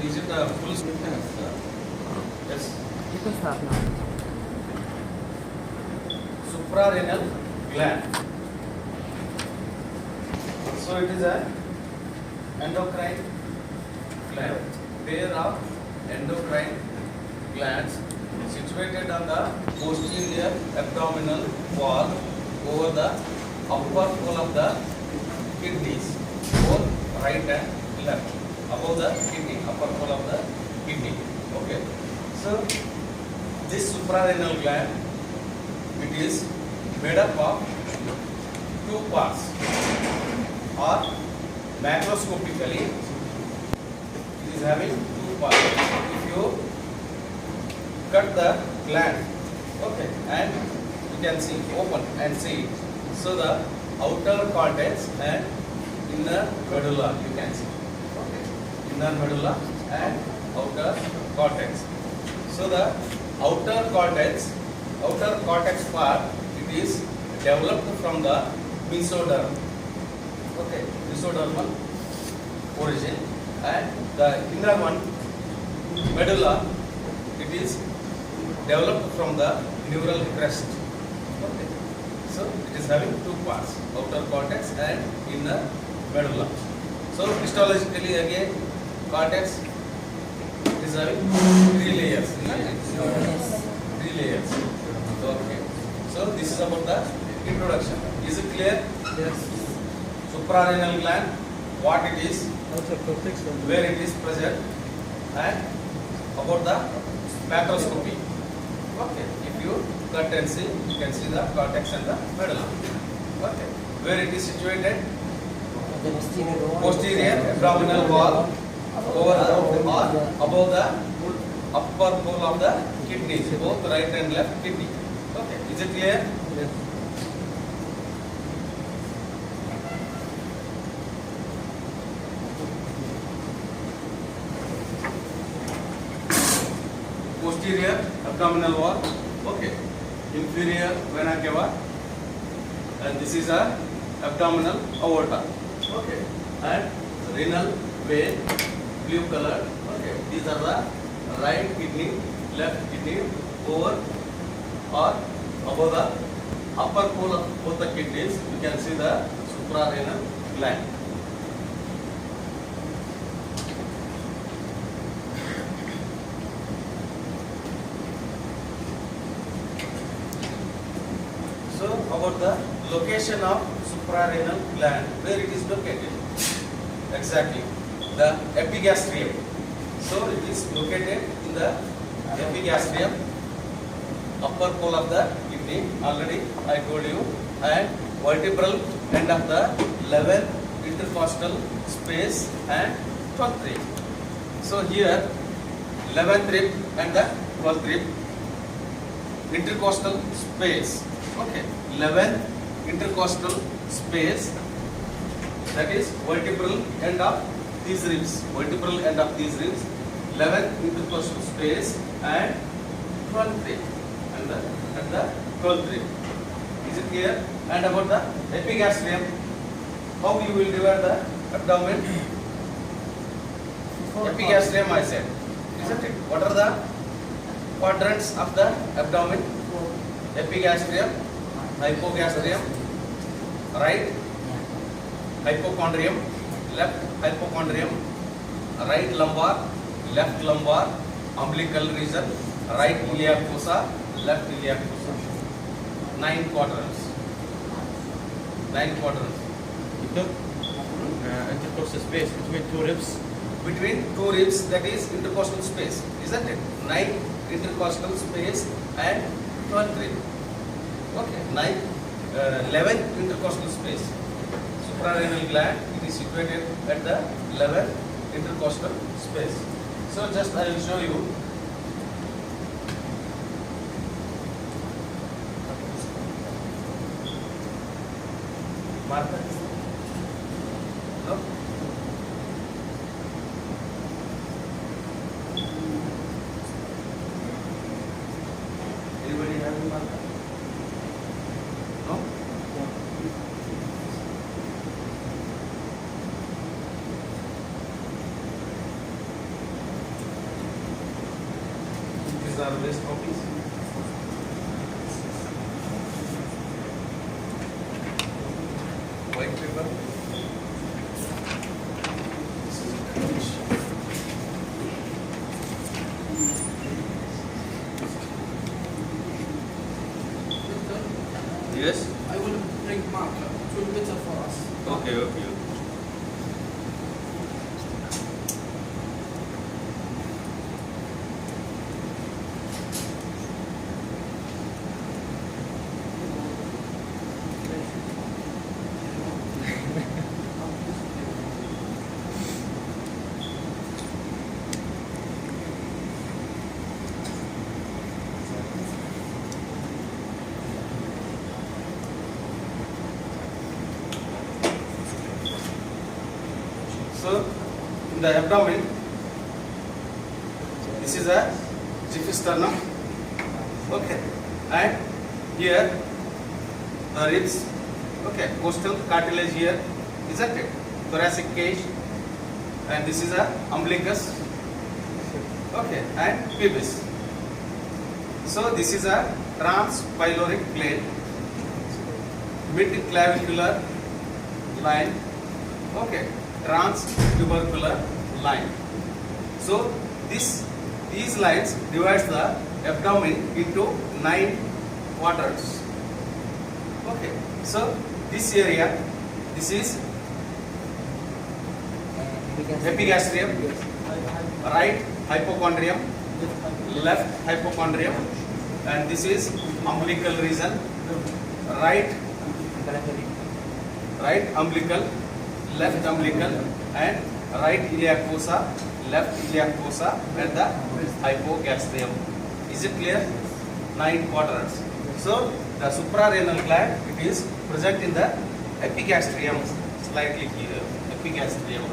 is it a full screen? Yes. Suprarenal gland. So it is a endocrine gland. Pair of endocrine glands situated on the posterior abdominal wall over the upper pole of the kidneys, both right and left, above the kidney, upper pole of the kidney. Okay. So this suprarenal gland, it is made up of two parts, or macroscopically it is having two parts. If you cut the gland, okay, and you can see, open and see it. So the outer cortex and inner medulla, you can see. Okay. Inner medulla and outer cortex. So the outer cortex part, it is developed from the mesoderm. Okay, mesodermal origin, and the inner one, medulla, it is developed from the neural crest. Okay. So it is having two parts, outer cortex and inner medulla. So histologically again, cortex is having three layers. Three layers. Okay. So this is about the introduction. Is it clear? Yes. Suprarenal gland, what it is, where it is present, and about the macroscopy. Okay. If you cut and see, you can see the cortex and the medulla. Okay. Where it is situated? Posterior abdominal wall over the or above the upper pole of the kidneys, both right and left kidney. Okay. Is it clear? Yes. Posterior abdominal wall. Okay. Inferior vena cava, and this is a abdominal aorta. Okay. And renal vein, blue color. Okay. These are the right kidney, left kidney, over or above the upper pole of both the kidneys. You can see the suprarenal gland. So about the location of suprarenal gland, where it is located? Exactly, the epigastrium. So it is located in the epigastrium, upper pole of the kidney. Already I told you, and vertebral end of the 11th intercostal space and 12th rib. So here 11th rib and the 12th rib, intercostal space. Okay, 11th intercostal space, that is vertebral end of these ribs, 11th intercostal space and 12th rib and the 12th rib. Is it clear? And about the epigastrium, how you will divide the abdomen? Epigastrium I said, isn't it? What are the quadrants of the abdomen? Epigastrium, hypogastrium, right hypochondrium, left hypochondrium, right lumbar, left lumbar, umbilical region, right iliac fossa, left iliac fossa. 9 quadrants. You took intercostal space between two ribs. Between two ribs, that is intercostal space, isn't it? 9 intercostal space and 12th rib. Okay, 11th intercostal space. Suprarenal gland, it is situated at the 11th intercostal space. So just I will show you. Marker. No? Anybody have a marker? No? or waste copies? White paper. Yes. I will bring marker. It will be better for us. Okay. Okay. So, in the abdomen, this is a sternum. Okay, and here the ribs. Okay, costal cartilage here, isn't it? Thoracic cage, and this is a umbilicus. Okay, and pubis. So this is a transpyloric plane, mid-clavicular line. Okay. Transtubercular line. So these lines divides the abdomen into 9 quadrants. Okay. So this area, this is epigastrium, right hypochondrium, left hypochondrium, and this is umbilical region, right umbilical, left umbilical, and right iliac fossa, left iliac fossa, and the hypogastrium. Is it clear? 9 quadrants. So the suprarenal gland, it is present in the epigastrium, slightly here. Epigastrium.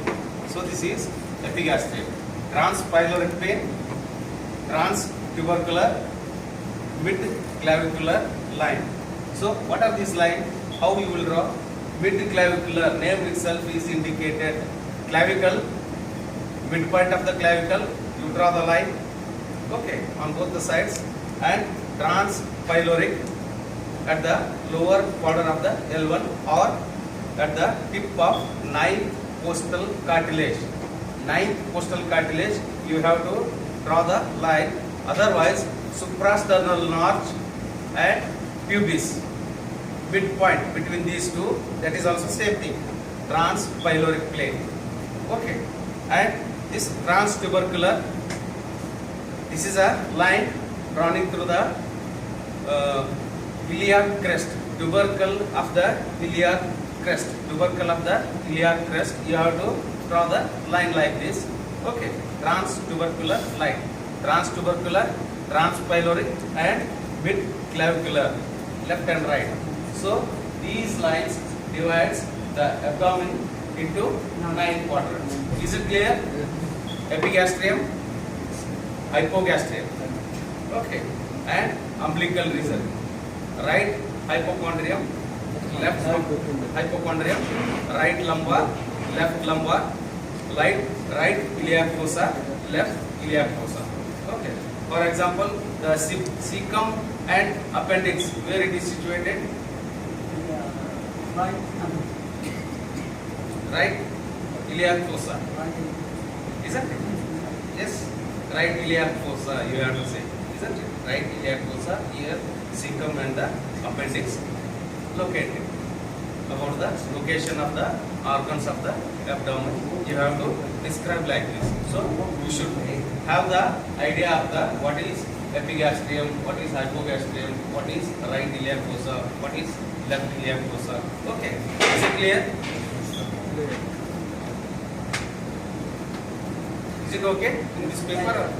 So this is epigastrium. Transpyloric plane, transtubercular, mid-clavicular line. So what are these lines? How you will draw? Mid-clavicular, name itself is indicated. Clavicle, midpoint of the clavicle, you draw the line, okay, on both the sides, and transpyloric at the lower quarter of the L1 or at the tip of 9th costal cartilage. 9th costal cartilage, you have to draw the line, otherwise suprasternal notch and pubis. Midpoint between these two, that is also same thing, transpyloric plane. Okay, and this transtubercular, this is a line running through the iliac crest, tubercle of the iliac crest, tubercle of the iliac crest. You have to draw the line like this. Okay, transtubercular line, transtubercular, transpyloric, and mid-clavicular, left and right. So these lines divides the abdomen into 9 quadrants. Is it clear? Epigastrium, hypogastrium, okay, and umbilical region. Right hypochondrium, left hypochondrium, right lumbar, left lumbar, right iliac fossa, left iliac fossa. Okay. For example, the cecum and appendix, where it is situated? Right iliac fossa, isn't it? Yes, right iliac fossa, you have to say, isn't it? Right iliac fossa, here cecum and the appendix located. About the location of the organs of the abdomen, you have to describe like this. So you should have the idea of the what is epigastrium, what is hypogastrium, what is right iliac fossa, what is left iliac fossa. Okay, is it clear? Is it okay in this paper?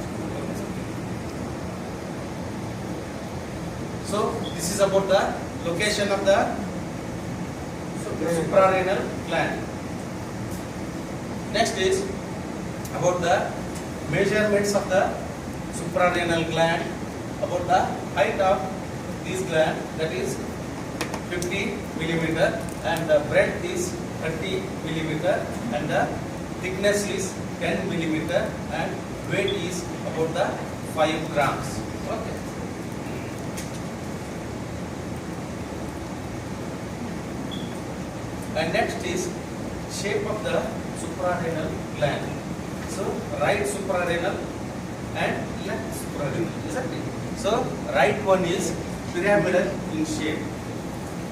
So this is about the location of the suprarenal gland. Next is about the measurements of the suprarenal gland, about the height of this gland, that is 50 millimeter, and the breadth is 30 millimeter, and the thickness is 10 millimeter, and weight is about the 5 grams. Okay. And next is shape of the suprarenal gland. So right suprarenal and left suprarenal, isn't it? So right one is pyramidal in shape.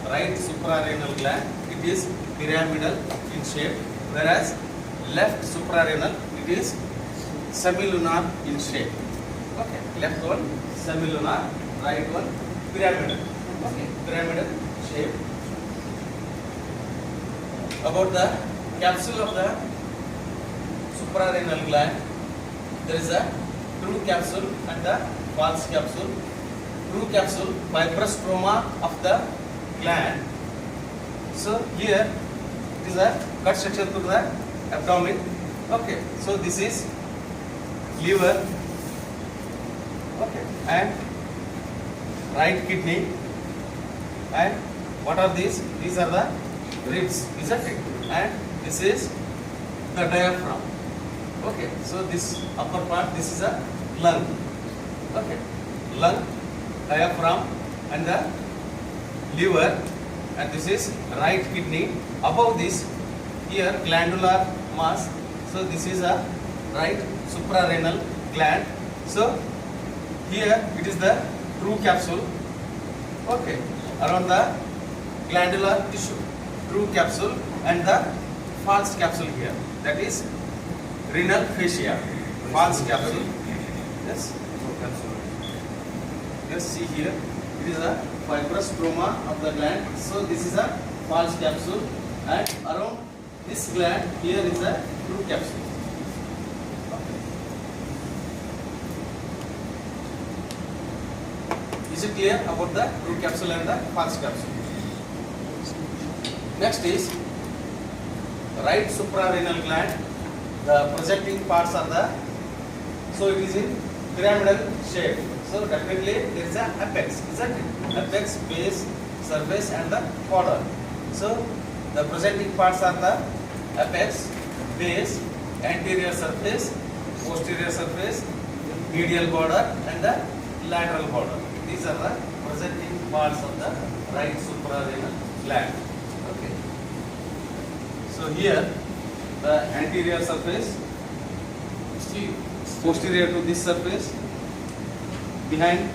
Right suprarenal gland, it is pyramidal in shape, whereas left suprarenal, it is semilunar in shape. Okay, left one semilunar, right one pyramidal. Okay, pyramidal shape. About the capsule of the suprarenal gland, there is a true capsule and the false capsule. True capsule, fibrous stroma of the gland. So here it is a cut section to the abdomen. Okay, so this is liver. Okay, and right kidney. And what are these? These are the ribs, isn't it? And this is the diaphragm. Okay, so this upper part, this is a lung. Okay, lung, diaphragm, and the liver, and this is right kidney. Above this, here glandular mass. So this is a right suprarenal gland. So here it is the true capsule. Okay, around the glandular tissue, true capsule, and the false capsule here. That is renal fascia. False capsule. Yes. Yes, see here. It is a fibrous stroma of the gland. So this is a false capsule, and around this gland here is a true capsule. Is it clear about the true capsule and the false capsule? Next is right suprarenal gland. The projecting parts are the, so it is in pyramidal shape. So definitely there is an apex, isn't it? Apex, base, surface, and the border. So the projecting parts are the apex, base, anterior surface, posterior surface, medial border, and the lateral border. These are the projecting parts of the right suprarenal gland. Okay. So here the anterior surface, posterior to this surface, behind.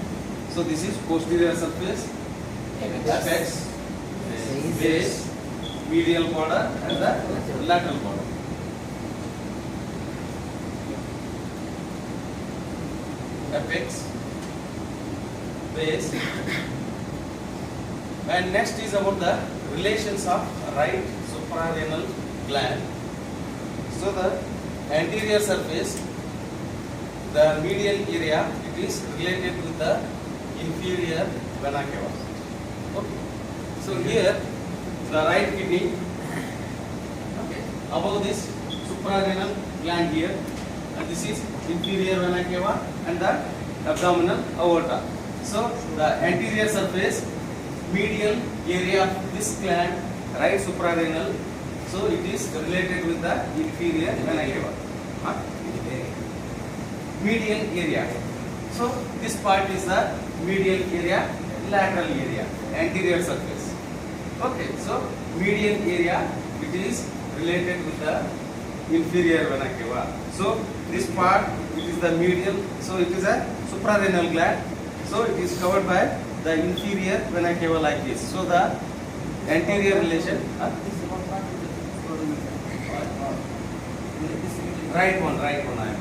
So this is posterior surface, apex, base, medial border, and the lateral border. Apex, base, and next is about the relations of right suprarenal gland. So the anterior surface, the medial area, it is related with the inferior vena cava. Okay. So here the right kidney, okay, above this suprarenal gland here, and this is inferior vena cava and the abdominal aorta. So the anterior surface, medial area of this gland, right suprarenal, so it is related with the inferior vena cava. Medial area. So this part is the medial area, lateral area, anterior surface. Okay, so medial area, it is related with the inferior vena cava. So this part, it is the medial, so it is a suprarenal gland. So it is covered by the inferior vena cava like this. So the anterior relation, right one I am telling.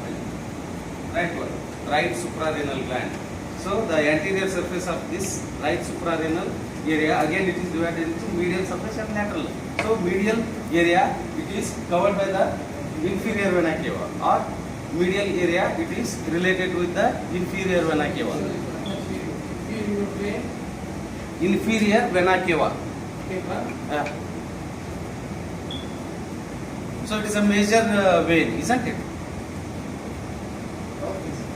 Right one, right suprarenal gland. So the anterior surface of this right suprarenal area, again it is divided into medial surface and lateral. So medial area, it is covered by the inferior vena cava, or medial area, it is related with the inferior vena cava. Inferior vena cava. So it is a major vein, isn't it?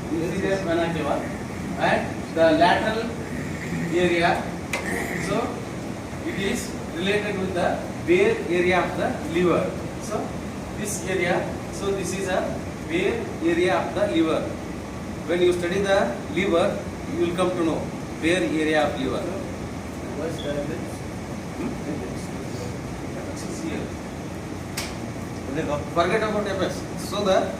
Inferior vena cava, and the lateral area, so it is related with the bare area of the liver. So this area, so this is a bare area of the liver. When you study the liver, you will come to know bare area of liver. What's the limits? Forget about apex. So the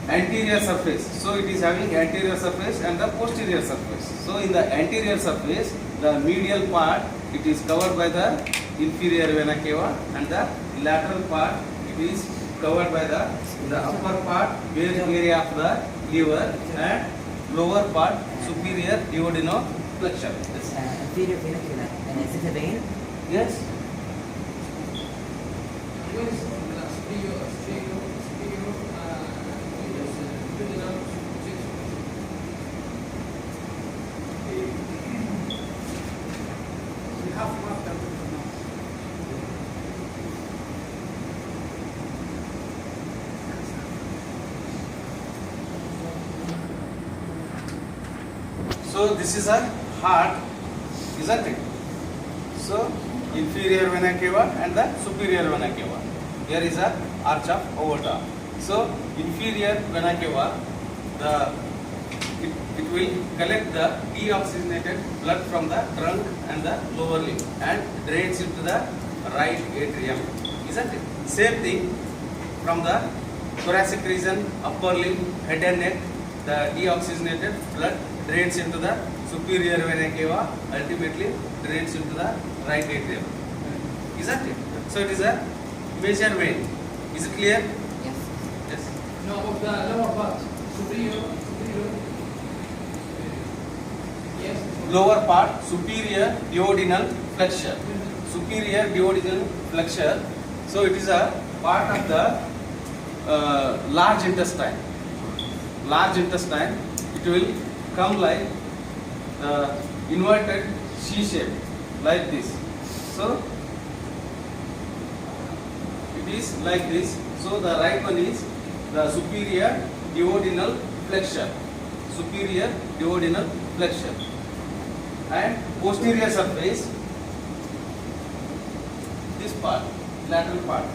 anterior surface. So it is having anterior surface and the posterior surface. So in the anterior surface, the medial part it is covered by the inferior vena cava, and the lateral part it is covered by the upper part bare area of the liver, and lower part superior duodenal flexure. inferior vena cava and is it a vein? Yes. Where is the superior, duodenal section? We have marked that now. So this is a heart, isn't it? So inferior vena cava and the superior vena cava. Here is a arch of aorta. So inferior vena cava, it will collect the deoxygenated blood from the trunk and the lower limb and drains into the right atrium, isn't it? Same thing from the thoracic region, upper limb, head and neck, the deoxygenated blood drains into the superior vena cava, ultimately drains into the right atrium, isn't it? So it is a major vein. Is it clear? Yes. Yes. No, of the lower part. Superior. Yes. Lower part, superior duodenal flexure. Superior duodenal flexure. So it is a part of the large intestine. Large intestine. It will come like inverted C shape, like this. So it is like this. So the right one is the superior duodenal flexure. Superior duodenal flexure. And posterior surface, this part, lateral part,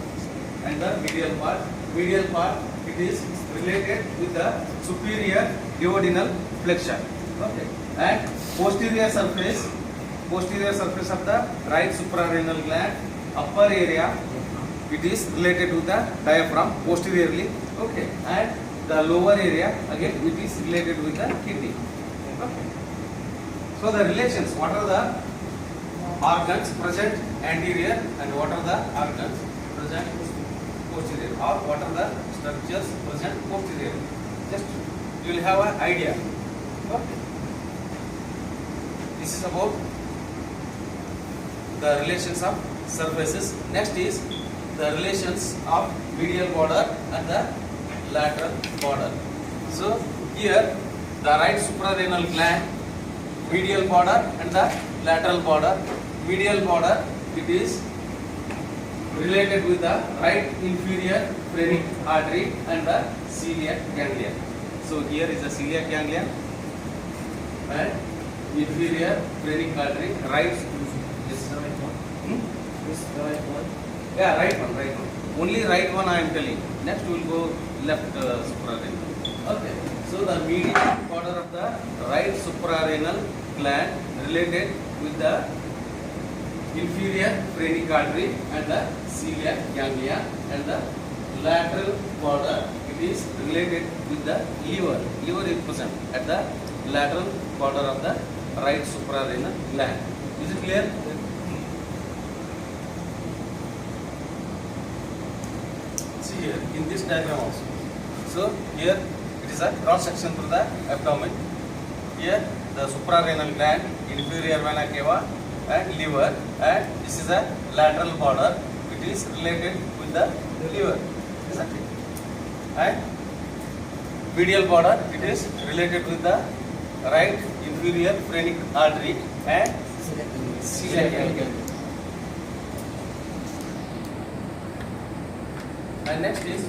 and the medial part. Medial part, it is related with the superior duodenal flexure. Okay. And posterior surface of the right suprarenal gland, upper area, it is related with the diaphragm posteriorly. Okay. And the lower area, again, it is related with the kidney. Okay. So the relations, what are the organs present anterior and what are the organs present posterior, or what are the structures present posterior? Just you will have an idea. Okay. This is about the relations of surfaces. Next is the relations of medial border and the lateral border. So here the right suprarenal gland, medial border and the lateral border. Medial border, it is related with the right inferior phrenic artery and the celiac ganglion. So here is the celiac ganglion and inferior phrenic artery, right. This is the right one. This is the right one. Yeah, right one. Only right one I am telling. Next we will go left suprarenal. Okay. So the medial border of the right suprarenal gland related with the inferior phrenic artery and the celiac ganglia, and the lateral border, it is related with the liver. Liver is present at the lateral border of the right suprarenal gland. Is it clear? See here in this diagram also. So here it is a cross section through the abdomen. Here the suprarenal gland, inferior vena cava and liver, and this is a lateral border. It is related with the liver, isn't it? And medial border, it is related with the right inferior phrenic artery and celiac ganglion. And next is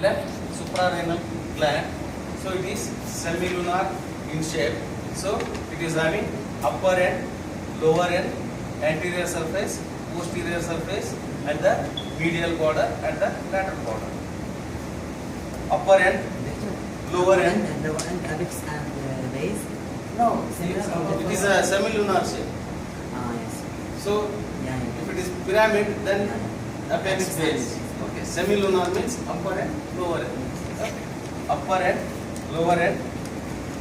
left suprarenal gland. So it is semilunar in shape. So it is having upper end, lower end, anterior surface, posterior surface, and the medial border and the lateral border. Upper end, lower end. And the apex and the base. No, similar concept. It is a semilunar shape. Yes. So Yeah, if yeah. it is pyramid, then Yeah. apex base. Okay. Semilunar means upper and lower end. Okay. Upper end, lower end,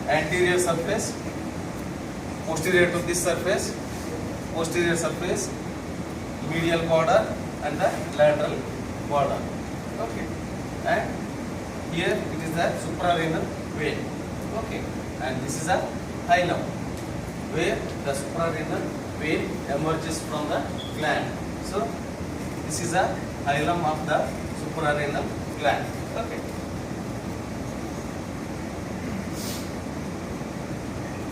anterior surface, posterior to this surface, posterior surface, medial border and the lateral border. Okay. And here it is the suprarenal vein. Okay. And this is a hilum where the suprarenal vein emerges from the gland. So this is a hilum of the suprarenal gland. Okay.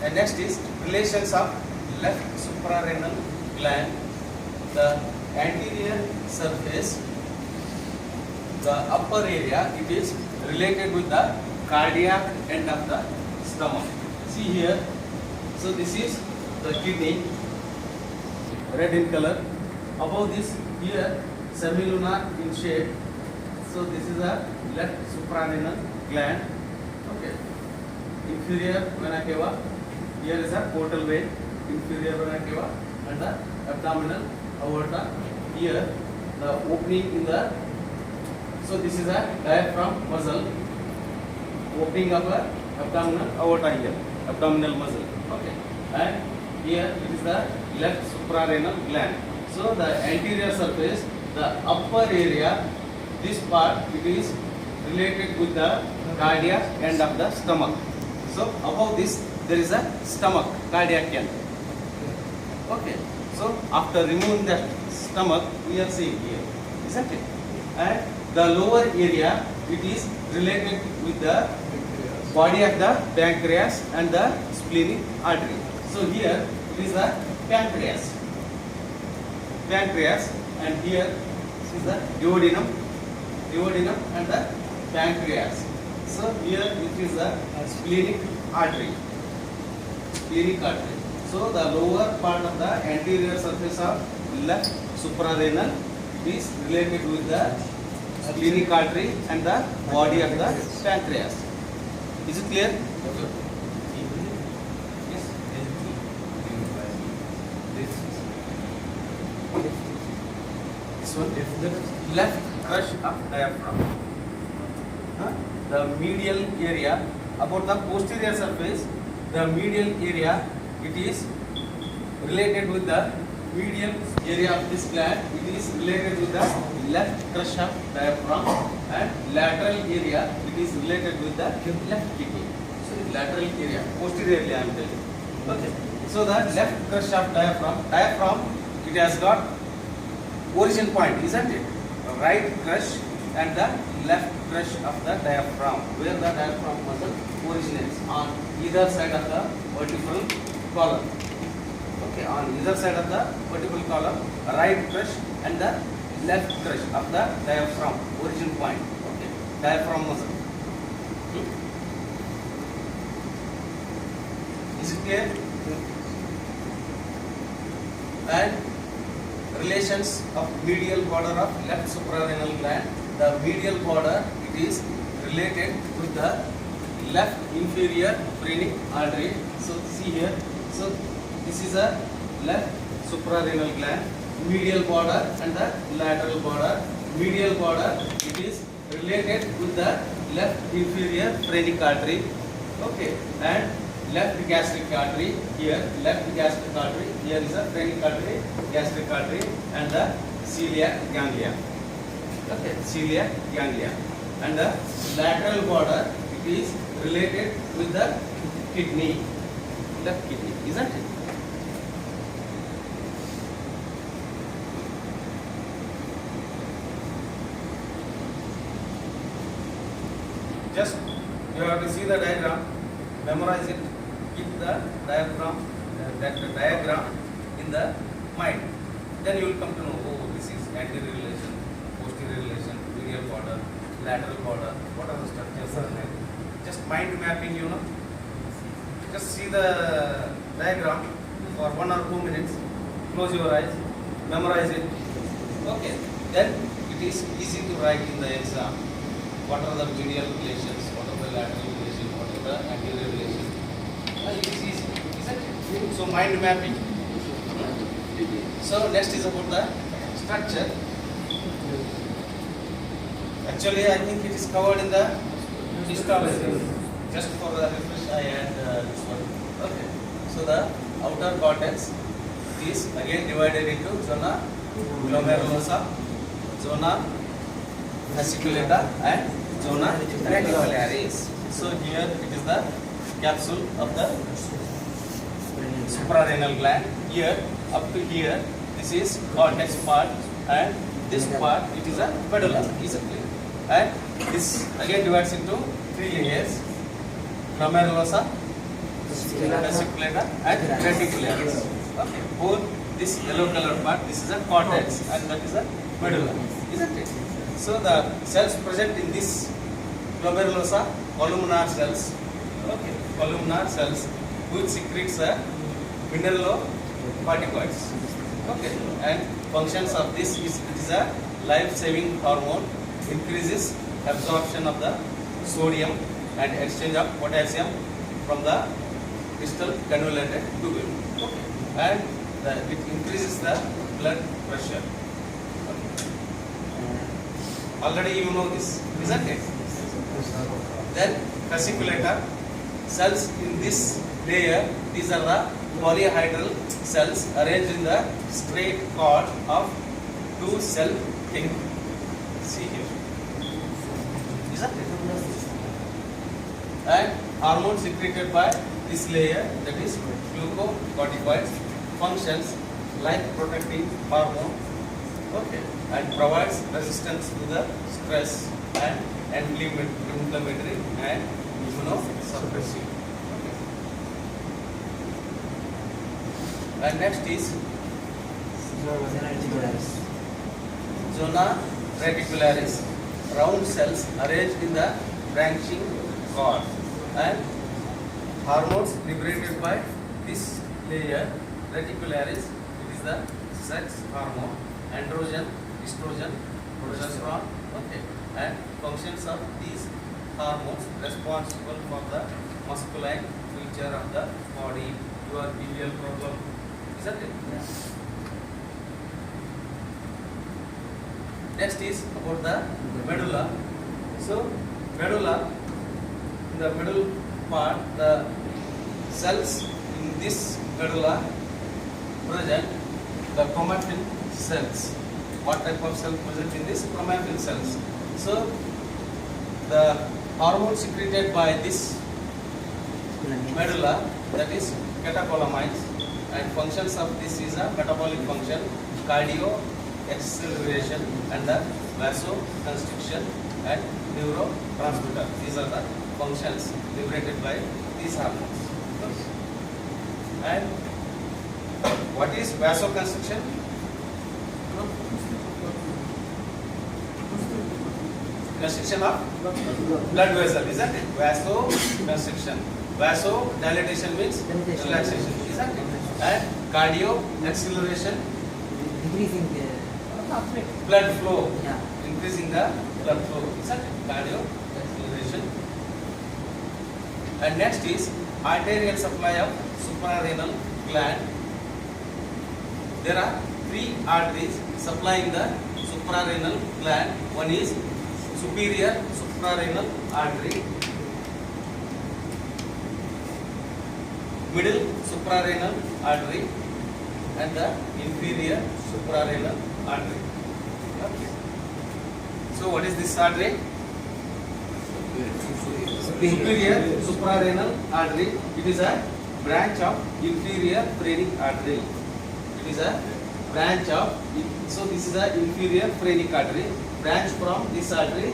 And next is relations of left suprarenal gland, the anterior surface, the upper area, it is related with the cardiac end of the stomach. See here, so this is the kidney, red in color. Above this, here, semilunar in shape. So this is a left suprarenal gland. Okay. Inferior vena cava. Here is a portal vein, inferior vena cava, and the abdominal aorta. Here, the opening in the. So this is a diaphragm muscle. Opening of a abdominal aorta here, abdominal muscle. Okay. And here it is the left suprarenal gland. So the anterior surface, the upper area, this part, it is related with the cardiac end of the stomach. So above this, there is a stomach, cardiac end. Okay. So after removing the stomach, we are seeing here, isn't it? And the lower area, it is related with the body of the pancreas and the splenic artery. So here it is the pancreas. Pancreas, and here is the duodenum and the pancreas. So here it is the splenic artery. Splenic artery. So the lower part of the anterior surface of left suprarenal is related with the splenic artery and the body of the pancreas. Is it clear? Yes. This one, left crush of diaphragm. The medial area, about the posterior surface, the medial area, it is related with the medial area of this gland. It is related with the left crush of diaphragm, and lateral area, it is related with the left kidney. So lateral area, posteriorly I am telling. Okay. So the left crush of diaphragm, it has got origin point, isn't it? Right crush and the left crush of the diaphragm, where the diaphragm muscle originates on either side of the vertebral column. Okay, on either side of the vertebral column, right crush and the left crush of the diaphragm, origin point. Okay, diaphragm muscle. Is it clear? And relations of medial border of left suprarenal gland. The medial border, it is related with the left inferior phrenic artery. So see here. So this is a left suprarenal gland. Medial border and the lateral border. Medial border, it is related with the left inferior phrenic artery. Okay, and left gastric artery here, left gastric artery, here is a phrenic artery, gastric artery, and the celiac ganglia. Okay, celiac ganglia. And the lateral border, it is related with the kidney, left kidney, isn't it? Just you have to see the diagram, memorize it, keep the diagram, in the mind. Then you will come to know, oh, this is anterior relation, posterior relation, medial border, lateral border, what are the structures are there. Just mind mapping, you know. Just see the diagram for 1 or 2 minutes, close your eyes, memorize it. Okay, then it is easy to write in the exam. What are the medial relations, what are the lateral relations, what are the anterior relations. It is easy. So mind mapping. So next is about the structure. Actually, I think it is covered in the histology. Just for the refresh, I add this one. Okay. So the outer cortex is again divided into zona glomerulosa, zona fasciculata, and zona reticularis. So here it is the capsule of the suprarenal gland. Here up to here, this is cortex part, and this part it is a medulla. Is it clear? And this again divides into three layers: glomerulosa, fasciculata, and reticularis. Okay. Both this yellow color part, this is a cortex, and that is a medulla. Isn't it? So the cells present in this glomerulosa, columnar cells. Okay. Columnar cells which secretes a mineralocorticoids. Okay. And functions of this is it is a life-saving hormone, increases absorption of the sodium and exchange of potassium from the distal convoluted tubule. Okay. And it increases the blood pressure. Okay. Already you know this, isn't it? Then fasciculata cells in this layer, these are the polyhedral cells arranged in the straight cord of two cell thing. See here. Isn't it? And hormone secreted by this layer, that is glucocorticoids, functions like protective hormone. Okay. And provides resistance to the stress and inflammatory and immunosuppressive. Okay. And next is zona reticularis, round cells arranged in the branching cord, and hormones liberated by this layer reticularis. It is the sex hormone, androgen, estrogen, progesterone. Okay. And functions of these hormones responsible for the masculine feature of the body. Your BBL problem, isn't it? Yeah. Next is about the medulla. So medulla, in the middle part, the cells in this medulla present the chromatin cells. What type of cell present in this? Chromatin cells. So the hormone secreted by this medulla, that is catecholamines, and functions of this is a metabolic function, cardio acceleration, and the vasoconstriction and neurotransmitter. These are the functions liberated by these hormones. And what is vasoconstriction? Constriction of blood vessel, isn't it? Vasoconstriction. Vasodilatation means relaxation, isn't it? And cardio acceleration, Increasing blood flow, yeah. increasing the blood flow, isn't it? Cardio acceleration. And next is arterial supply of suprarenal gland. There are three arteries supplying the suprarenal gland. One is superior suprarenal artery, middle suprarenal artery, and the inferior suprarenal artery. Okay. So what is this artery? Superior suprarenal artery. It is a branch of inferior phrenic artery. It is a branch of, so this is a inferior phrenic artery. Branch from this artery,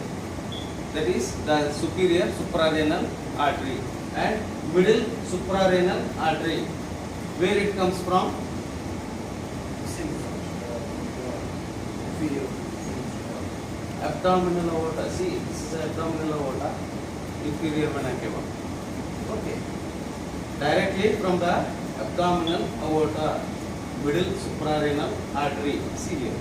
that is the superior suprarenal artery, and middle suprarenal artery. Where it comes from? Abdominal aorta. See, this is abdominal aorta, inferior vena cava. Okay. Directly from the abdominal aorta, middle suprarenal artery. See here.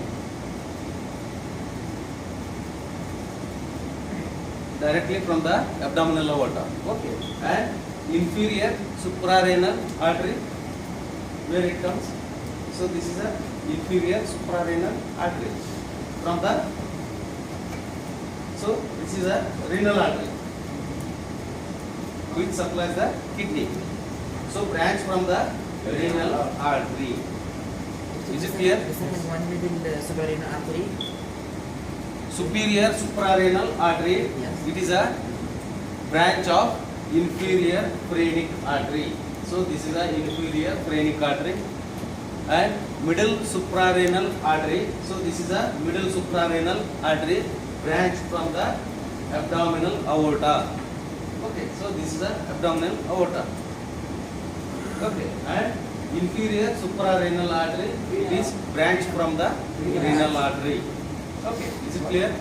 Directly from the abdominal aorta. Okay. And inferior suprarenal artery. where it comes. So this is a inferior suprarenal artery from the. So this is a renal artery which supplies the kidney. So branch from the renal artery. Is it clear? The second one, middle suprarenal artery. Superior suprarenal artery. Yes. It is a branch of inferior phrenic artery. So this is a inferior phrenic artery. And middle suprarenal artery. So this is a middle suprarenal artery branch from the abdominal aorta. Okay, so this is a abdominal aorta. Okay, and inferior suprarenal artery, it is branch from the renal artery. Okay, is it clear?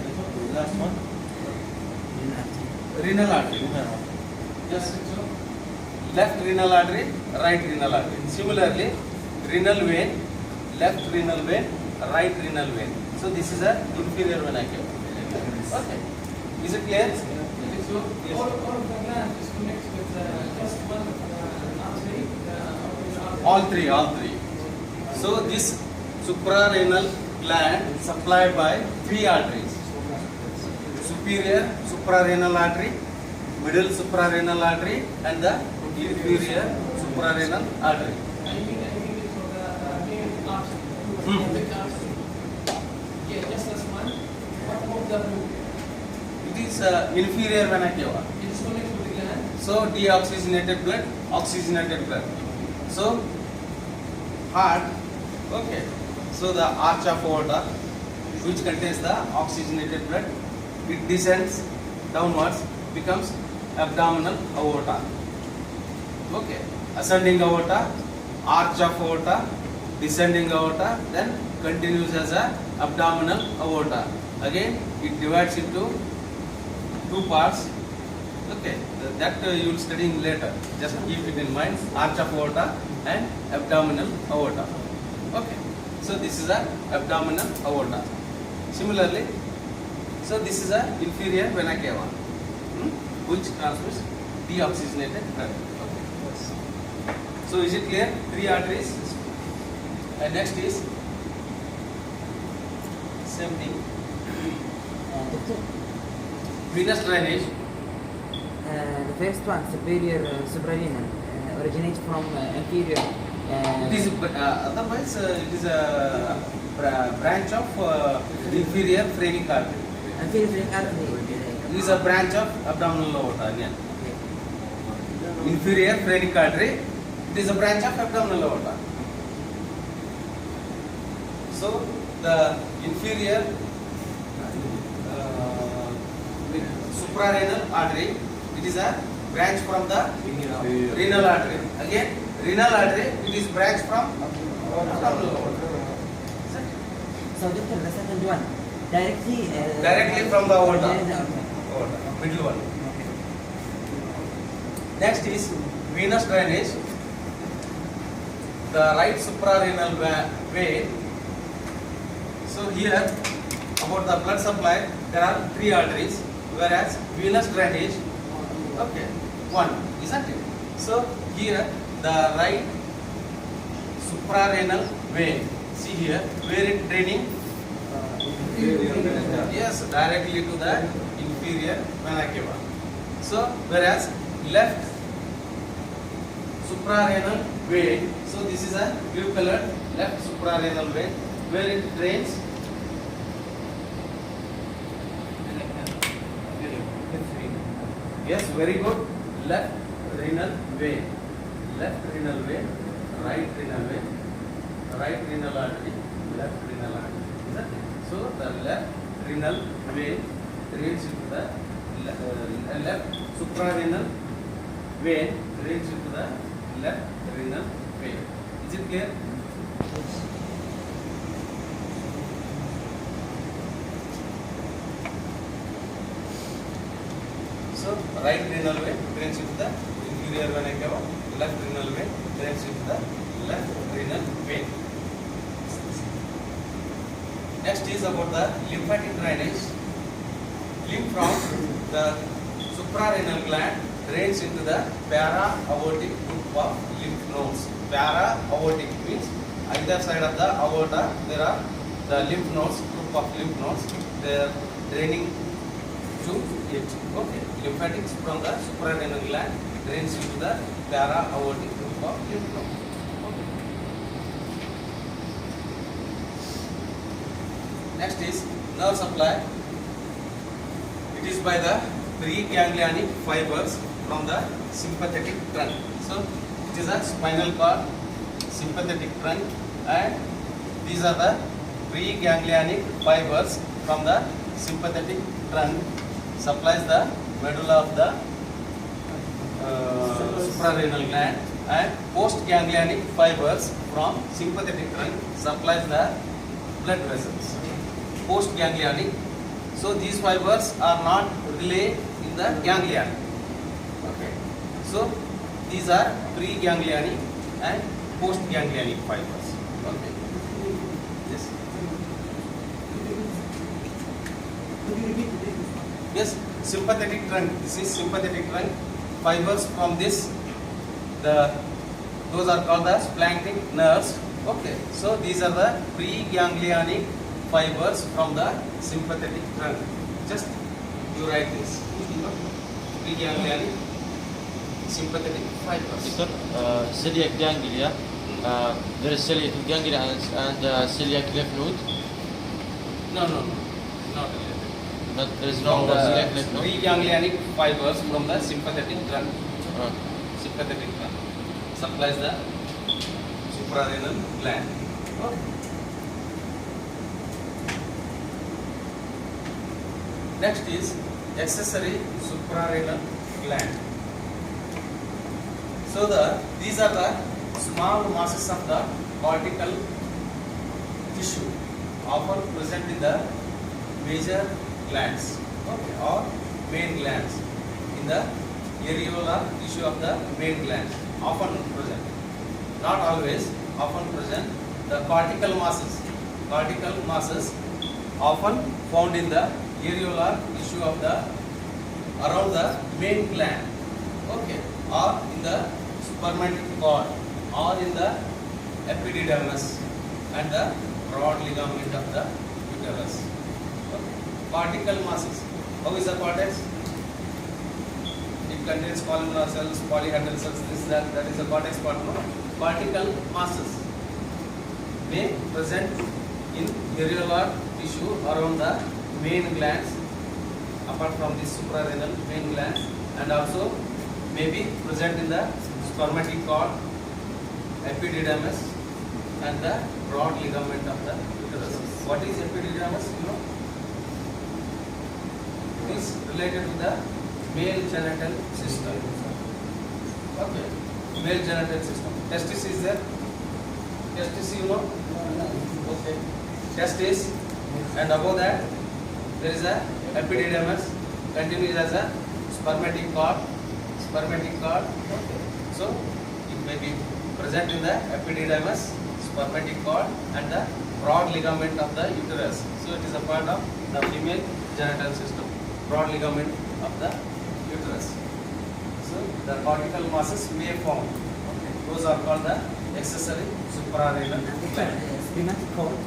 Last one. Renal artery. Renal artery. Just left renal artery, right renal artery. Similarly, renal vein, left renal vein, right renal vein. So this is a inferior vena cava. Okay, is it clear? So all of the glands is connected with just one artery. All three. So this suprarenal gland supplied by three arteries: superior suprarenal artery, middle suprarenal artery, and the inferior suprarenal artery. I mean for the main artery. Hmm. Big artery. Yeah, just this one. What about the blue? It is inferior vena cava. It is connected with the gland. So deoxygenated blood, oxygenated blood. So heart, okay. So the arch of aorta, which contains the oxygenated blood, it descends downwards, becomes abdominal aorta. Okay, ascending aorta, arch of aorta, descending aorta, then continues as a abdominal aorta. Again, it divides into two parts. Okay, that you will study later. Just keep it in mind. Arch of aorta and abdominal aorta. Okay, so this is a abdominal aorta. Similarly, so this is a inferior vena cava, which transmits deoxygenated blood. Okay. So is it clear? Three arteries. And next is same thing. Doctor, Venous drainage. the first one, superior suprarenal, originates from inferior. It is otherwise it is a branch of inferior phrenic artery. Inferior artery. It is a branch of abdominal aorta again. Inferior phrenic artery. It is a branch of abdominal aorta. So the inferior suprarenal artery, it is a branch from the renal artery. Again, renal artery, it is branch from abdominal aorta. So doctor, the second one, directly. Directly from the aorta. Okay. Aorta, middle one. Next is venous drainage. The right suprarenal vein. So here, about the blood supply, there are three arteries, whereas venous drainage, okay, one, isn't it? So here, the right suprarenal vein, see here, where it draining? Yes, directly to the inferior vena cava. So whereas left suprarenal vein, so this is a blue colored left suprarenal vein, where it drains. Yes, very good. Left renal vein, left renal vein, right renal vein, right renal artery, left renal artery. Is that it? So the left renal vein drains into the left suprarenal vein drains into the left renal vein. Is it clear? So right renal vein drains into the inferior vena cava, left renal vein drains into the left renal vein. Next is about the lymphatic drainage. Lymph from the suprarenal gland drains into the para-aortic group of lymph nodes. Para-aortic means either side of the aorta there are the lymph nodes, group of lymph nodes. They are draining to it. Okay, lymphatics from the suprarenal gland drains into the para-aortic group of lymph nodes. Okay. Next is nerve supply. It is by the preganglionic fibers from the sympathetic trunk. So it is a spinal cord, sympathetic trunk, and these are the preganglionic fibers from the sympathetic trunk supplies the medulla of the suprarenal gland, and postganglionic fibers from sympathetic trunk supplies the blood vessels. Postganglionic. So these fibers are not relay in the ganglion. Okay. So these are preganglionic and postganglionic fibers. Okay. Yes. Yes. Sympathetic trunk. This is sympathetic trunk. Fibers from this, those are called the splanchnic nerves. Okay. So these are the preganglionic fibers from the sympathetic trunk. Just you write this. Preganglionic sympathetic fibers. Doctor, celiac ganglia. There is celiac ganglia and celiac lymph node. No, not related. Not, there is From no the celiac lymph node. preganglionic fibers from the sympathetic trunk. Uh, Sympathetic trunk supplies the suprarenal gland. Okay. Next is accessory suprarenal gland. So these are the small masses of the cortical tissue often present in the major glands, okay, or main glands, in the areolar tissue of the main gland, often present, not always, often present. The cortical masses often found in the areolar tissue of the around the main gland, okay, or in the spermatic cord, or in the epididymis and the broad ligament of the uterus. Okay. Cortical masses. How is the cortex? It contains columnar cells, polyhedral cells. That is the cortex part. No? Cortical masses may present in areolar tissue around the main glands, apart from the suprarenal main glands, and also may be present in the spermatic cord, epididymis, and the broad ligament of the uterus. What is epididymis? You know, it is related to the male genital system. Okay, male genital system. Testis is there. Testis, you know. Okay, testis, and above that there is a epididymis, continues as a spermatic cord. Okay. So it may be present in the epididymis, spermatic cord, and the broad ligament of the uterus. So it is a part of the female genital system, broad ligament of the uterus. So the cortical masses may form. Okay. Those are called the accessory suprarenal gland. Spermatic cord.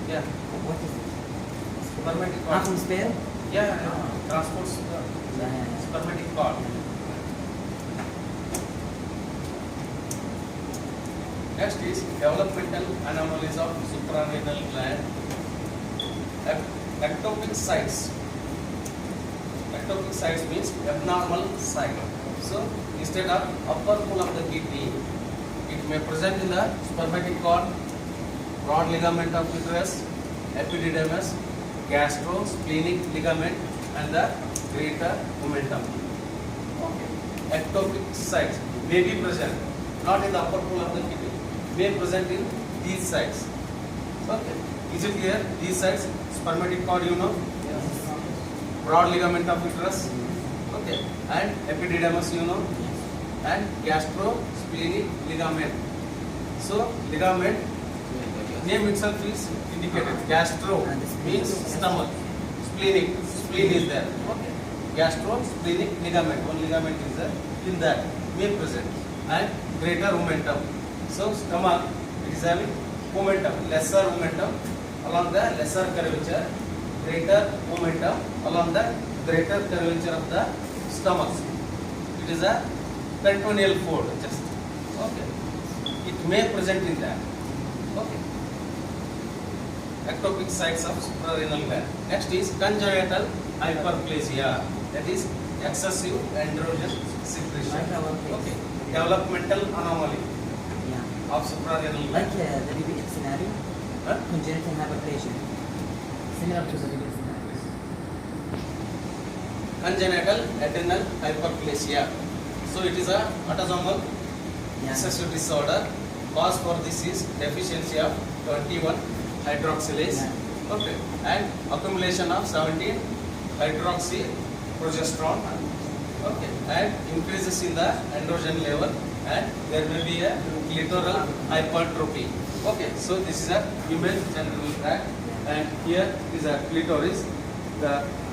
Yeah. What is it? Spermatic cord. From sperm? Yeah. Transports the spermatic cord. Next is developmental anomalies of suprarenal gland. Ectopic sites. Ectopic sites means abnormal site. So instead of upper pole of the kidney, it may present in the spermatic cord, broad ligament of uterus, epididymis, gastrosplenic ligament, and the greater omentum. Okay. Ectopic sites may be present, not in the upper pole of the kidney, may present in these sites. Okay. Is it clear? These sites, spermatic cord, you know, broad ligament of uterus, okay, and epididymis, you know, and gastrosplenic ligament. So ligament, name itself is indicated. Gastro means stomach, spleen is there. Okay. gastrosplenic ligament. One ligament is there. In that may present and greater momentum. So stomach it is having momentum, lesser momentum along the lesser curvature, greater momentum along the greater curvature of the stomach. It is a peritoneal fold. Just okay. It may present in that. Okay. Ectopic sites of suprarenal gland. Next is congenital hyperplasia. That is excessive androgen secretion. Okay. Developmental anomaly Yeah. of suprarenal Like gland. the BBH scenario, Huh? congenital hyperplasia. Similar to the BBH scenario. Congenital adrenal hyperplasia. So it is a autosomal Yeah. recessive disorder. Cause for this is deficiency of 21 hydroxylase. Yeah. Okay. And accumulation of 17 hydroxy progesterone. Okay. And increases in the androgen level, and there may be a clitoral hypertrophy. Okay. So this is a female genital tract, and here is a clitoris.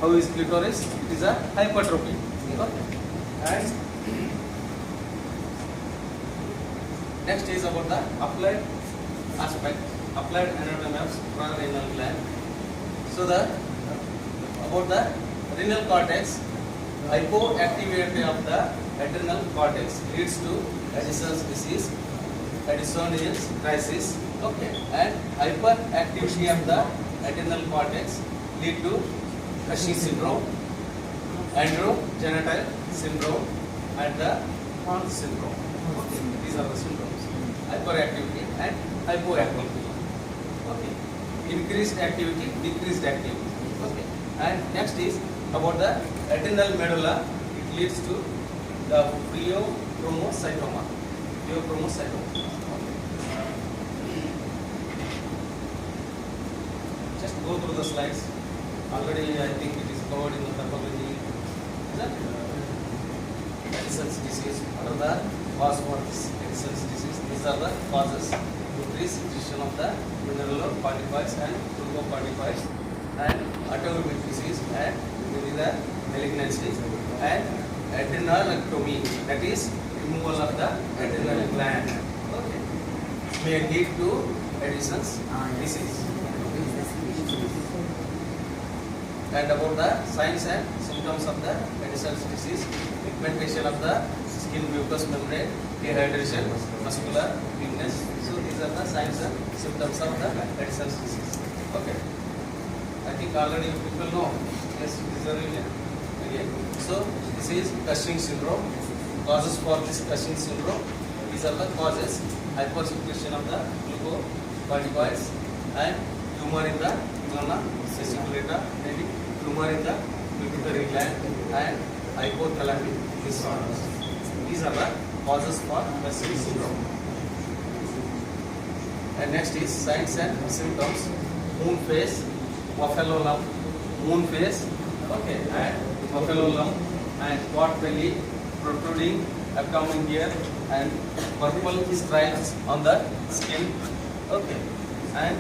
How is clitoris? It is a hypertrophy. Okay. And next is about the applied aspect, applied anatomy of suprarenal gland. So about the renal cortex, hypoactivity of the adrenal cortex leads to Addison's disease, Addisonian crisis. Okay, and hyperactivity of the adrenal cortex lead to Cushing syndrome, androgenital syndrome, and the Horn syndrome. Okay, these are the syndromes: hyperactivity and hypoactivity. Okay, increased activity, decreased activity. Okay, and next is about the adrenal medulla. It leads to the pheochromocytoma. Pheochromocytoma. Okay. Just go through the slides. Already, I think it is covered in the pathology. Is that Addison's disease? What are the causes for this Addison's disease? These are the causes: increased secretion of the mineralocorticoids and glucocorticoids, and autoimmune disease, and maybe the malignancy, and adrenalectomy, that is removal of the adrenal gland. Okay, may lead to Addison's disease. And about the signs and symptoms of the Addison's disease: pigmentation of the skin mucous membrane, dehydration, muscular weakness. So these are the signs and symptoms of the Addison's disease. Okay. I think already people know. Yes, these are really again. So this is Cushing syndrome. Causes for this Cushing syndrome: these are the causes: hypersecretion of the glucocorticoids, and tumor in the glandular fasciculata, maybe tumor in the pituitary gland, and hypothalamic disorders. These are the causes for Cushing syndrome. And next is signs and symptoms: moon face, buffalo lump, moon face, okay, and buffalo lump, and pot belly, protruding abdomen here, and purple stripes on the skin, okay, and